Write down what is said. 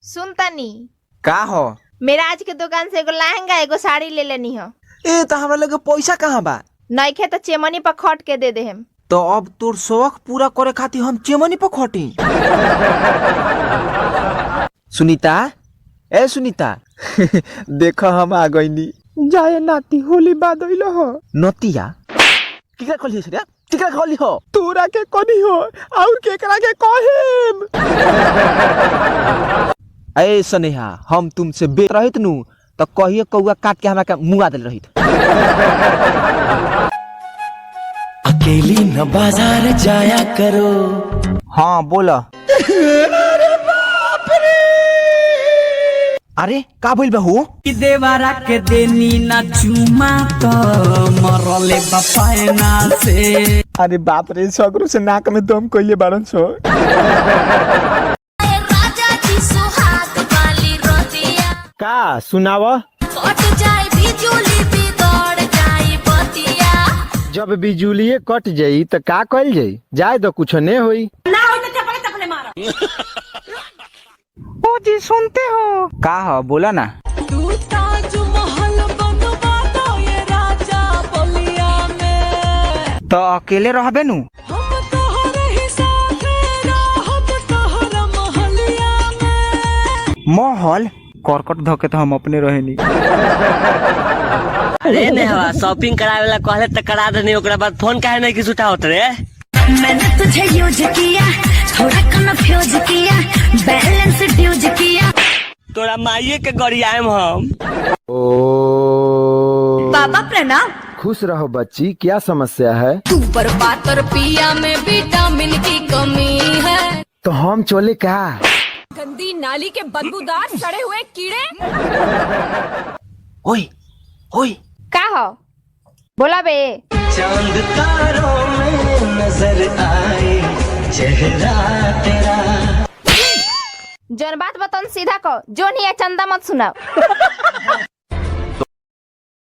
सुनतानी का हो? मेरा आज के दुकान से एगो लहंगा एगो साड़ी ले लेनी हो। ए तो हमरा लगे पैसा कहाँ बा? नइखे तो चेमनी पर खट के दे हम। तो अब तोर शौक पूरा करे खातिर हम चेमनी पर खटी। सुनीता, ए सुनीता, देखो हम आ गईनी। जाए नाती होली बाद अइलो हो। नतिया केकरा कहली छे रे? केकरा कहली हो? तोरा के कनी हो और केकरा के कहिम? ए सनेहा, हम तुमसे बेट रहित नु तो कहिए कौआ काट के हमरा के मुआ देल रहित। अकेली न बाजार जाया करो। हाँ बोला। अरे का बोल बहू? देवारा के देनी ना चुमा तो मरले बपायना से। अरे बाप रे, सगरो से नाक में दम कइले बारन छो। राजा जी सुहाग वाली रोटियां का सुनाव? कट जाए बिजुली बिगड़ जाए बतिया। जब बिजुलिए कट जाई त का कइल जाई? जाए तो कुछ ने होई। ना होई तो चपले चपले मारो। ओ जी सुनते हो? का हो बोला ना। तू ताज महल बनवा दो ये राजा बलिया में। तो अकेले रहबे नु? हम तोहरे ही साथ रहब तोहरा महलिया में। महल करकट धके तो हम अपने रहेनी। अरे नेहवा शॉपिंग करावे ला कहले त करा देनी, ओकरा बाद फोन काहे नहीं किस उठावत रे? मैंने तुझे यूज किया, थोड़ा कंफ्यूज किया, बैलेंस ड्यूज किया। तोरा माइये के गरियाम हम। ओ बाबा प्रणाम। खुश रहो बच्ची, क्या समस्या है? तू पर पातर पिया में विटामिन की कमी है। तो हम चले का? गंदी नाली के बदबूदार सड़े हुए कीड़े। ओए ओए का हो बोला बे? चांद तारों में नजर आए चेहरा तेरा। जौन बात बतन सीधा कहो, जो नहीं है चंदा मत सुनाओ।